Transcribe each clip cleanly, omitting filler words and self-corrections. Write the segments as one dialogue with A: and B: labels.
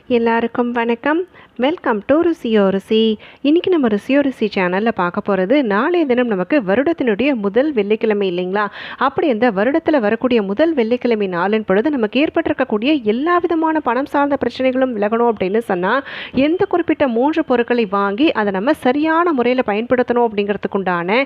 A: எல்லாருக்கும் வணக்கம். Welcome to ருசியோ ருசி. இன்றைக்கி நம்ம ருசியோ ருசி சேனலில் பார்க்க போகிறது, நாளைய தினம் நமக்கு வருடத்தினுடைய முதல் வெள்ளிக்கிழமை இல்லைங்களா? அப்படி இந்த வருடத்தில் வரக்கூடிய முதல் வெள்ளிக்கிழமை நாளின் பொழுது நமக்கு ஏற்பட்டிருக்கக்கூடிய எல்லா விதமான பணம் சார்ந்த பிரச்சனைகளும் விலகணும் அப்படின்னு சொன்னால், எந்த குறிப்பிட்ட 3 பொருட்களை வாங்கி அதை நம்ம சரியான முறையில் பயன்படுத்தணும் அப்படிங்கிறதுக்குண்டான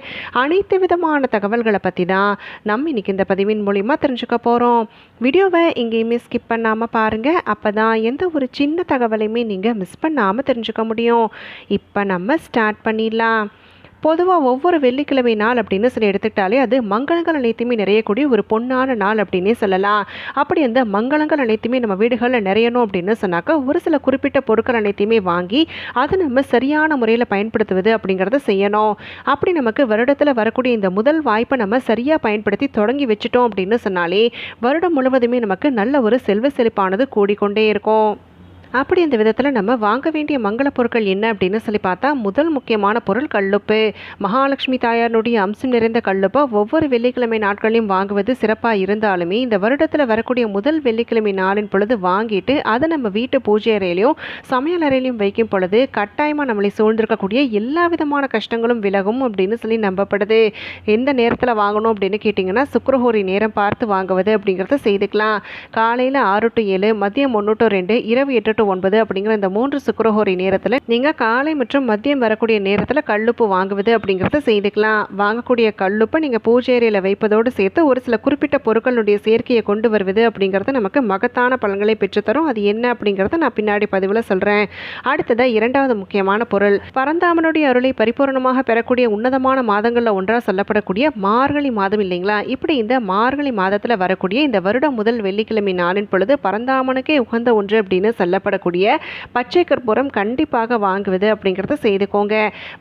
A: அனைத்து விதமான தகவல்களை பற்றி தான் நம்ம இன்றைக்கி இந்த பதிவின் மூலிமா தெரிஞ்சுக்க போகிறோம். வீடியோவை எங்கேயுமே ஸ்கிப் பண்ணாமல் பாருங்கள். அப்போ தான் எந்த ஒரு சின்ன தகவலையுமே நீங்கள் மிஸ் பண்ணாமல் தெரிஞ்சுக்க முடியும். இப்போ நம்ம ஸ்டார்ட் பண்ணிடலாம். பொதுவாக ஒவ்வொரு வெள்ளிக்கிழமை நாள் அப்படின்னு சொல்லி எடுத்துக்கிட்டாலே அது மங்களங்கள் அனைத்துமே நிறையக்கூடிய ஒரு பொன்னான நாள் அப்படின்னே சொல்லலாம். அப்படி அந்த மங்களங்கள் அனைத்துமே நம்ம வீடுகளில் நிறையணும் அப்படின்னு சொன்னாக்கா, ஒரு சில குறிப்பிட்ட பொருட்கள் அனைத்தையுமே வாங்கி அதை நம்ம சரியான முறையில் பயன்படுத்துவது அப்படிங்கிறத செய்யணும். அப்படி நமக்கு வருடத்தில் வரக்கூடிய இந்த முதல் வாய்ப்பை நம்ம சரியாக பயன்படுத்தி தொடங்கி வச்சுட்டோம் அப்படின்னு சொன்னாலே வருடம் முழுவதுமே நமக்கு நல்ல ஒரு செல்வ செழிப்பானது கூடிக்கொண்டே இருக்கும். அப்படி இந்த விதத்தில் நம்ம வாங்க வேண்டிய மங்கள பொருட்கள் என்ன அப்படின்னு சொல்லி பார்த்தா, முதல் முக்கியமான பொருள் கல்லுப்பு. மகாலட்சுமி தாயாருடைய அம்சம் நிறைந்த கல்லுப்பை ஒவ்வொரு வெள்ளிக்கிழமை நாட்களையும் வாங்குவது சிறப்பாக இருந்தாலுமே, இந்த வருடத்தில் வரக்கூடிய முதல் வெள்ளிக்கிழமை நாளின் பொழுது வாங்கிட்டு அதை நம்ம வீட்டு பூஜை அறையிலையும் சமையல் அறையிலையும் வைக்கும் பொழுது கட்டாயமாக நம்மளை சூழ்ந்திருக்கக்கூடிய எல்லா விதமான கஷ்டங்களும் விலகும் அப்படின்னு சொல்லி நம்பப்படுது. எந்த நேரத்தில் வாங்கணும் அப்படின்னு கேட்டிங்கன்னா, சுக்கிரஹோரை நேரம் பார்த்து வாங்குவது அப்படிங்கிறத செய்துக்கலாம். காலையில் 6 to 7, மதியம் 1 to 2, இரவு 8 to 9 அப்படிங்கிற இந்த 3 சுக்கிரஹோரை நேரத்தில் நீங்கள் காலை மற்றும் மதியம் வரக்கூடிய நேரத்தில் கல்லுப்பு வாங்குவது அப்படிங்கிறத செய்துக்கலாம். வாங்கக்கூடிய கல்லுப்பை நீங்கள் பூஜை அறையில் வைப்பதோடு சேர்த்து ஒரு சில குறிப்பிட்ட பொருட்களுடைய சேர்க்கையை கொண்டு வருவது அப்படிங்கிறது நமக்கு மகத்தான பலன்களை பெற்றுத்தரும். அது என்ன அப்படிங்கிறத நான் பின்னாடி பதிவில் சொல்கிறேன். அடுத்ததாக இரண்டாவது முக்கியமான பொருள், பரந்தாமனுடைய அருளை பரிபூர்ணமாக பெறக்கூடிய உன்னதமான மாதங்களில் ஒன்றாக சொல்லப்படக்கூடிய மார்கழி மாதம் இல்லைங்களா? இப்படி இந்த மார்கழி மாதத்தில் வரக்கூடிய இந்த வருடம் முதல் வெள்ளிக்கிழமை நாளின் பொழுது பரந்தாமனுக்கே உகந்த ஒன்று அப்படின்னு சொல்லப்படக்கூடிய பச்சை கற்பூரம் கண்டிப்பாக வாங்குவது அப்படிங்கிறத செய்துக்கோங்க.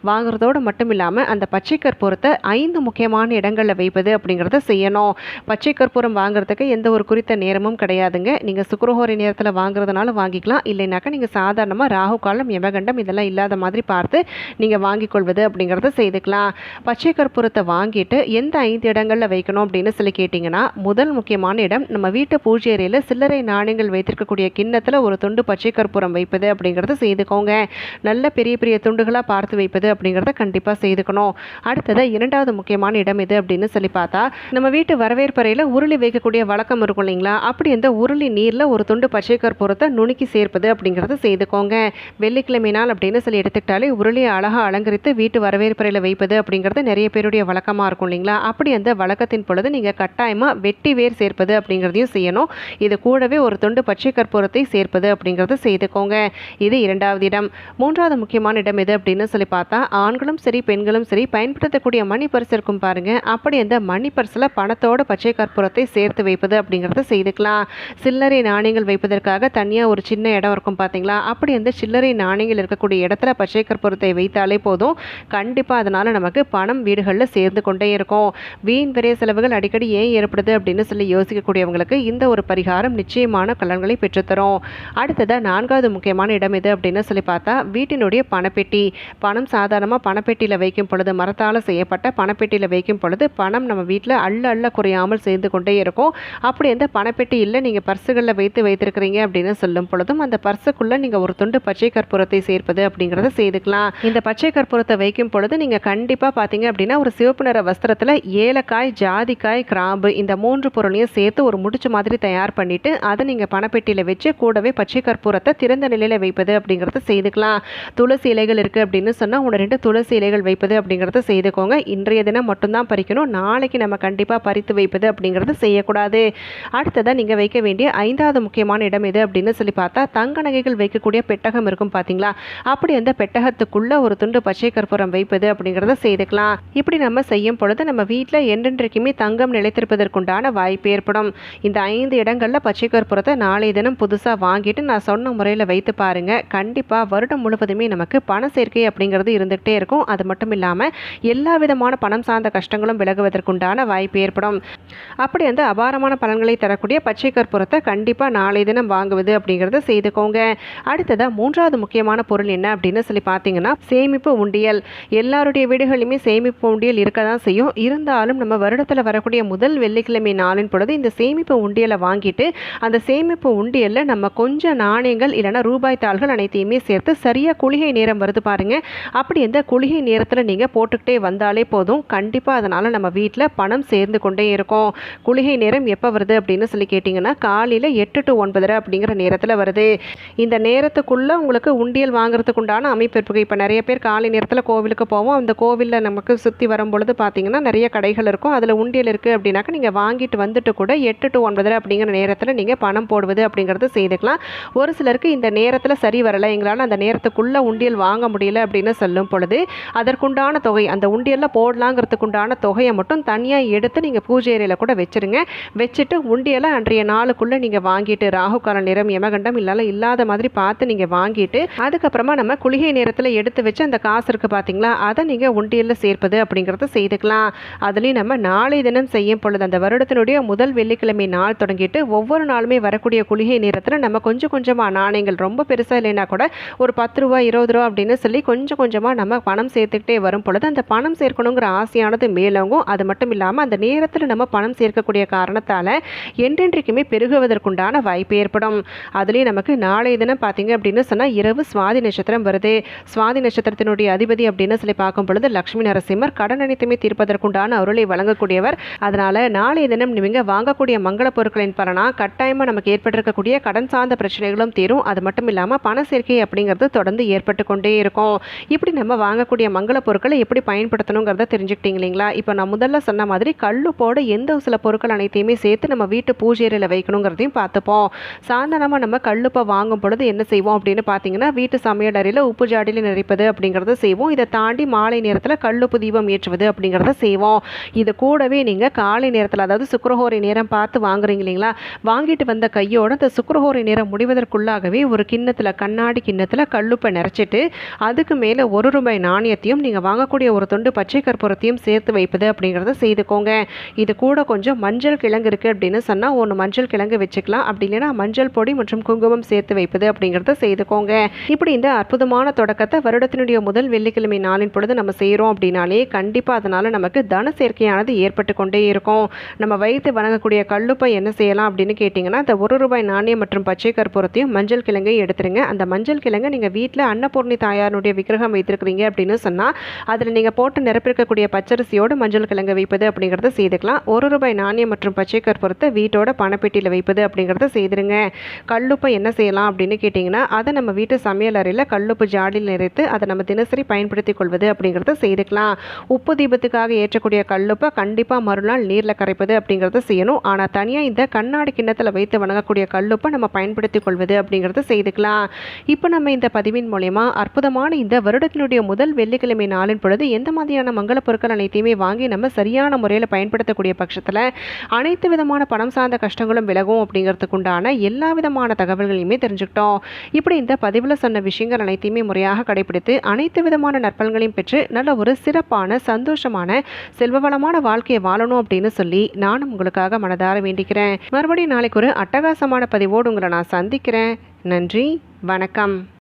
A: வாங்குறதோடு மட்டும் இல்லாமல் அந்த பச்சை கற்பூரத்தை 5 முக்கியமான இடங்களில் வைப்பது அப்படிங்கிறத செய்யணும். பச்சை கற்பூரம் வாங்குறதுக்கு எந்த ஒரு குறித்த நேரமும் கிடையாதுங்க. நீங்கள் சுக்கிரஹோரை நேரத்தில் வாங்குறதுனால வாங்கிக்கலாம். இல்லைனாக்கா நீங்கள் சாதாரணமாக ராகு காலம், யமகண்டம் இதெல்லாம் இல்லாத மாதிரி பார்த்து நீங்கள் வாங்கிக் கொள்வது அப்படிங்கிறத செய்துக்கலாம். பச்சை கற்பூரத்தை வாங்கிட்டு எந்த 5 இடங்களில் வைக்கணும் அப்படின்னு சொல்லி கேட்டிங்கன்னா, முதல் முக்கியமான இடம் நம்ம வீட்டு பூஜை அறையில் சில்லறை நாணயங்கள் வைத்திருக்கக்கூடிய கிண்ணத்தில் ஒரு துண்டு பச்சை கற்பூரம் வைப்பது அப்படிங்கிறத செய்துக்கோங்க. நல்ல பெரிய பெரிய துண்டுகளாக பார்த்து வைப்பது அப்படிங்கிறத கண்டிப்பாக செய்துக்கணும். அடுத்தது இரண்டாவது முக்கியமான இடம் எது அப்படின்னு சொல்லி பார்த்தா, நம்ம வீட்டு வரவேற்பறையில் உருளி வைக்கக்கூடிய வழக்கம் இருக்கும் இல்லைங்களா? அப்படி அந்த உருளி நீரில் ஒரு துண்டு பச்சை கற்பூரத்தை நுணுக்கி சேர்ப்பது அப்படிங்கிறத செய்துக்கோங்க. வெள்ளிக்கிழமை நாள் அப்படின்னு சொல்லி எடுத்துக்கிட்டாலே உருளியை அழகாக அலங்கரித்து வீட்டு வரவேற்பறையில் வைப்பது அப்படிங்கிறது நிறைய பேருடைய வழக்கமாக இருக்கும் இல்லைங்களா? அப்படி அந்த வழக்கத்தின் பொழுது நீங்கள் கட்டாயமாக வெட்டி வேர் சேர்ப்பது அப்படிங்கிறதையும் செய்யணும். இது கூடவே ஒரு துண்டு பச்சை கற்பூரத்தை சேர்ப்பது அப்படிங்கிறத செய்துக்கோங்க. இது இரண்டாவது இடம். மூன்றாவது முக்கியமான இடம் எது அப்படின்னு சொல்லி பார்த்தா, ஆண்களும் சரி பெண்களும் சரி பயன்படுத்தக்கூடிய மணி பர்ஸ் இருக்கும் பாருங்க. அப்படி அந்த மணி பர்ஸில் பணத்தோட பச்சை கற்பூரத்தை சேர்த்து வைப்பது அப்படிங்கிறத செய்துக்கலாம். சில்லறை நாணயங்கள் வைப்பதற்காக தனியாக ஒரு சின்ன இடம் இருக்கும் பார்த்தீங்களா? அப்படி அந்த சில்லறை நாணயங்கள் இருக்கக்கூடிய இடத்துல பச்சை கற்பூரத்தை வைத்தாலே போதும். கண்டிப்பாக அதனால் நமக்கு பணம் வீடுகளில் சேர்ந்து கொண்டே இருக்கும். வீண் விரை செலவுகள் அடிக்கடி ஏன் ஏற்படுது அப்படின்னு சொல்லி யோசிக்கக்கூடியவங்களுக்கு இந்த ஒரு பரிகாரம் நிச்சயமான பலன்களை பெற்றுத்தரும். அடுத்ததாக நான்காவது முக்கியமான இடம் எது அப்படின்னு சொல்லி பார்த்தா, வீட்டினுடைய பணப்பெட்டி. பணம் சாதாரணமாக பணப்பெட்டியில் வைக்கும் பொழுது, மரத்தால் செய்யப்பட்ட பணப்பெட்டியில் வைக்கும் பொழுது பணம் நம்ம வீட்டில் அள்ள குறையாமல் சேர்ந்து கொண்டே இருக்கும். அப்படி அந்த பணப்பெட்டி இல்லை நீங்கள் பர்சுகளில் வைத்திருக்கிறீங்க அப்படின்னு சொல்லும் பொழுதும் அந்த பர்சுக்குள்ளே நீங்கள் ஒரு துண்டு பச்சை கற்பூரத்தை சேர்ப்பது அப்படிங்கிறத செய்துக்கலாம். இந்த பச்சை கற்பூரத்தை வைக்கும் பொழுது நீங்கள் கண்டிப்பாக பார்த்தீங்க அப்படின்னா ஒரு சிவப்பு நிற வஸ்திரத்தில் ஏலக்காய், ஜாதிக்காய், கிராம்பு இந்த 3 பொருளையும் சேர்த்து ஒரு முடிச்சு மாதிரி தயார் பண்ணிவிட்டு அதை நீங்கள் பணப்பெட்டியில் வச்சு கூடவே பச்சை கற்பூரத்தை திறந்த நிலையில் வைப்பது அப்படிங்கிறத செய்துக்கலாம். துளசி இலைகள் இருக்குது அப்படின்னு சொன்னால் 1-2 துளசி இலைகள் வைப்பது அப்படிங்கிறத செய்துக்கோங்க. இன்றைய தினம் மட்டும்தான் பறிக்கணும். நாளைக்கு நம்ம கண்டிப்பாக பறித்து வைப்பது அப்படிங்கிறது செய்யக்கூடாது. அடுத்ததாக நீங்கள் வைக்க வேண்டிய 5வது முக்கியமான இடம் எது அப்படின்னு சொல்லி பார்த்தா, தங்க நகைகள் வைக்கக்கூடிய பெட்டகம் இருக்கும் பார்த்தீங்களா? அப்படி அந்த பெட்டகத்துக்குள்ளே ஒரு துண்டு பச்சை கற்பூரம் வைப்பது அப்படிங்கிறத செய்துக்கலாம். இப்படி நம்ம செய்யும் பொழுது நம்ம வீட்டில் என்றென்றைக்குமே தங்கம் நிலைத்திருப்பதற்குண்டான வாய்ப்பு ஏற்படும். இந்த 5 இடங்களில் பச்சை கற்பூரத்தை நாளைய தினம் புதுசாக வாங்கிட்டு நான் சொன்ன முறையில் வைத்து பாருங்கள். கண்டிப்பாக வருடம் முழுவதுமே நமக்கு பண சேர்க்கை அப்படிங்கிறது இருந்துகிட்டே இருக்கும். அது மட்டும் இல்லாமல் எல்லா விதமான பணம் சார்ந்த கஷ்டங்களும் விலகுவதற்குண்டான வாய்ப்பு ஏற்படும். அப்படி அந்த அபாரமான பலன்களை தரக்கூடிய பச்சை கற்பூரத்தை கண்டிப்பாக நாளை தினம் வாங்குவது அப்படிங்கிறத செய்துக்கோங்க. அடுத்ததாக மூன்றாவது முக்கியமான பொருள் என்ன அப்படின்னு சொல்லி பார்த்தீங்கன்னா, சேமிப்பு உண்டியல். எல்லாருடைய வீடுகளிலுமே சேமிப்பு உண்டியல் இருக்க தான் செய்யும். இருந்தாலும் நம்ம வருடத்தில் வரக்கூடிய முதல் வெள்ளிக்கிழமை நாளின் பொழுது இந்த சேமிப்பு உண்டியலை வாங்கிட்டு அந்த சேமிப்பு உண்டியலில் நம்ம கொஞ்சம் நாணயங்கள் இல்லைனா ரூபாய் தாள்கள் அனைத்தையுமே சேர்த்து சரியாக குளிகை நேரம் வருது பாருங்கள், அப்படி இந்த குளிகை நேரத்தில் நீங்கள் போட்டுக்கிட்டே வந்தாலே போதும். கண்டிப்பாக அதனால் நம்ம வீட்டில் பணம் சேர்ந்து கொண்டே இருக்கும். குளிகை நேரம் எப்போ வருது அப்படின்னு சொல்லி கேட்டிங்கன்னா, காலையில் 8 to 9:30 அப்படிங்கிற நேரத்தில் வருது. இந்த நேரத்துக்குள்ளே உங்களுக்கு உண்டியல் வாங்குறதுக்கு உண்டான அமைப்பு இருக்குது. இப்போ நிறைய பேர் காலை நேரத்தில் கோவிலுக்கு போவோம். அந்த கோவிலில் நமக்கு சுற்றி வரும்பொழுது பார்த்தீங்கன்னா நிறைய கடைகள் இருக்கும். அதில் உண்டியல் இருக்குது அப்படின்னாக்கா நீங்கள் வாங்கிட்டு வந்துட்டு கூட 8 to 9:30 அப்படிங்கிற நேரத்தில் நீங்கள் பணம் போடுவது அப்படிங்கிறது செய்துக்கலாம். ஒரு சிலருக்கு இந்த நேரத்தில் சரி வரலை, எங்களால் அந்த நேரத்துக்குள்ளே உண்டியல் வாங்க முடியல அப்படின்னு சொல்லும் பொழுது அதற்குண்டான தொகை, அந்த உண்டியலில் போடலாங்கிறதுக்குண்டான தொகையை மட்டும் தனியாக எடுத்து நீங்கள் பூஜை அறையில் கூட வச்சுருங்க. வச்சுட்டு உண்டியலை அன்றைய நாளுக்குள்ளே நீங்கள் வாங்கிட்டு, ராகு கால நேரம் யமகண்டம் இல்லாத மாதிரி பார்த்து நீங்கள் வாங்கிட்டு, அதுக்கப்புறமா நம்ம குளிகை நேரத்தில் எடுத்து வச்சு அந்த காசு இருக்குது பார்த்தீங்களா, அதை நீங்கள் உண்டியலில் சேர்ப்பது அப்படிங்கிறத செய்துக்கலாம். அதுலேயும் நம்ம நாளை தினம் செய்யும் பொழுது அந்த வருடத்தினுடைய முதல் வெள்ளிக்கிழமை நாள் தொடங்கிட்டு ஒவ்வொரு நாளுமே வரக்கூடிய குளிகை நேரத்தில் நம்ம கொஞ்சம் கொஞ்சமாக நாணயங்கள், ரொம்ப பெருசாக இல்லைன்னா கூட ஒரு 10 ரூபா 20 ரூபா அப்படின்னு சொல்லி கொஞ்சம் கொஞ்சமாக நம்ம பணம் சேர்த்துக்கிட்டே வரும் பொழுது அந்த பணம் சேர்க்கணுங்கிற ஆசையானது மேலோங்கும். அது மட்டும் இல்லாமல் அந்த நேரத்தில் நம்ம பணம் சேர்க்கக்கூடிய காரணத்தால் என்றென்றைக்குமே பெருகுவதற்குண்டான வாய்ப்பு ஏற்படும். அதுலேயும் நமக்கு நாளைய தினம் பார்த்தீங்க அப்படின்னு சொன்னால் இரவு சுவாதி நட்சத்திரம் வருது. சுவாதி நட்சத்திரத்தினுடைய அதிபதி அப்படின்னு சொல்லி பார்க்கும் பொழுது லட்சுமி நரசிம்மர் கடன் அனைத்துமே தீர்ப்பதற்குண்டான அருளை வழங்கக்கூடியவர். அதனால் நாளைய தினம் நீங்கள் வாங்கக்கூடிய மங்கள பொருட்களின் பலனாக கட்டாயமாக நமக்கு ஏற்பட்டிருக்கக்கூடிய கடன் சார்ந்த பிரச்சனைகளும் தீரும். அது மட்டும் இல்லாமல் பண சேர்க்கை அப்படிங்கிறது தொடர்ந்து ஏற்பட்டு கொண்டே இருக்கும். இப்படி நம்ம வாங்கக்கூடிய மங்கள பொருட்களை எப்படி பயன்படுத்தணுங்கிறத தெரிஞ்சுக்கிட்டீங்க இல்லைங்களா? இப்போ நான் முதல்ல சொன்ன மாதிரி கல்லுப்போட எந்த சில பொருட்கள் அனைத்தையுமே சேர்த்து நம்ம வீட்டு பூஜை அறையில் வைக்கணுங்கிறதையும் பார்த்துப்போம். சாதாரணமாக நம்ம கல்லுப்பை வாங்கும் பொழுது என்ன செய்வோம் அப்படின்னு பார்த்தீங்கன்னா, வீட்டு சமையல் அறையில் உப்பு ஜாடியில் நிறைப்பது அப்படிங்கிறத செய்வோம். இதை தாண்டி மாலை நேரத்தில் கல்லுப்பு தீபம் ஏற்றுவது அப்படிங்கிறத செய்வோம். இது கூடவே நீங்கள் காலை நேரத்தில், அதாவது சுக்கிரஹோரை நேரம் பார்த்து வாங்குறீங்க இல்லைங்களா, வாங்கிட்டு வந்த கையோட அந்த சுக்கிரஹோரை நேரம் முடிவதற்குள்ளாகவே ஒரு கிண்ணத்தில், கண்ணாடி கிண்ணத்தில் கல்லுப்பை நிறச்சிட்டு அதுக்கு மேலே 1 ரூபாய் நாணயத்தையும் நீங்கள் வாங்கக்கூடிய ஒரு துண்டு பச்சை கற்பூரத்தையும் சேர்த்து வைப்பது அப்படிங்கிறத செய்துக்கோங்க. இது கூட கொஞ்சம் மஞ்சள் கிழங்கு இருக்குது அப்படின்னு சொன்னால் 1 மஞ்சள் கிழங்கு வச்சுக்கலாம். அப்படி இல்லைன்னா மஞ்சள் பொடி மற்றும் குங்குமம் சேர்த்து வைப்பது அப்படிங்கிறத செய்துக்கோங்க. இப்படி இந்த அற்புதமான தொடக்கத்தை வருடத்தினுடைய முதல் வெள்ளிக்கிழமை நாளின் பொழுது நம்ம செய்கிறோம் அப்படின்னாலே கண்டிப்பாக அதனால் நமக்கு தன சேர்க்கையானது ஏற்பட்டு கொண்டே இருக்கும். நம்ம வைத்து வணங்கக்கூடிய கல்லுப்பை என்ன செய்யலாம் அப்படின்னு கேட்டிங்கன்னா, அந்த 1 ரூபாய் நாணயம் மற்றும் பச்சை கற்பூரத்தையும் மஞ்சள் கிழங்கையும் எடுத்துருங்க. அந்த மஞ்சள் கிழங்கை நீங்கள் வீட்டில் அன்னபூர்ணி தாயாருடைய விக்கிரகம் வைத்திருக்கிறீங்க அப்படின்னு சொன்னால் அதில் நீங்கள் போட்டு நிரப்பிருக்கக்கூடிய பச்சரிசியோடு மஞ்சள் கிழங்கு வைப்பது அப்படிங்கிறத செய்துக்கலாம். 1 ரூபாய் நாணயம் மற்றும் பச்சை கற்பூரத்தை வீட்டோட பணப்பெட்டியில் வைப்பது அப்படிங்கிறத செய்திருங்க. கல்லுப்பை என்ன செய்யலாம் அப்படின்னு கேட்டிங்கன்னா, அதை நம்ம வீட்டு சமையல் அறையில் கல்லுப்பு ஜாடியில் நிறைத்து அதை நம்ம தினசரி பயன்படுத்தி கொள்வது அப்படிங்கிறத செய்துக்கலாம். உப்பு தீபத்துக்காக ஏற்றக்கூடிய கல்லுப்பை கண்டிப்பாக மறுநாள் நீரில் கரைப்பது அப்படிங்கிறத செய்யணும். ஆனால் தனியாக இந்த கண்ணாடி கிண்ணத்தில் வைத்து வணங்கக்கூடிய கல்லுப்பை நம்ம பயன்படுத்தி கொள்வது அப்படிங்கிறத செய்துக்கலாம். இப்போ நம்ம இந்த பதிவின் மூலமா அற்புதமான இந்த வருடத்தினுடைய முதல் வெள்ளிக்கிழமை நாளின் பொழுது எந்த மாதிரியான மங்கள பொருட்கள் அனைத்தையுமே வாங்கி நம்ம சரியான முறையில் பயன்படுத்தக்கூடிய பட்சத்தில் அனைத்து விதமான பணம் சார்ந்த கஷ்டங்களும் விலகும் அப்படிங்கிறதுக்கு உண்டான எல்லா விதமான தகவல்களையுமே தெரிஞ்சுக்கிட்டோம். இப்படி இந்த பதிவில் சொன்ன விஷயங்கள் அனைத்தையுமே முறையாக கடைபிடித்து அனைத்து விதமான நற்பலன்களையும் பெற்று நல்ல ஒரு சிறப்பான சந்தோஷமான செல்வவளமான வாழ்க்கையை வாழணும் அப்படின்னு சொல்லி நானும் உங்களுக்காக மனதார வேண்டிக்கிறேன். மறுபடியும் நாளைக்கு ஒரு அட்டகாசமான பதிவோடு உங்களை நான் சந்திக்கிறேன். நன்றி, வணக்கம்.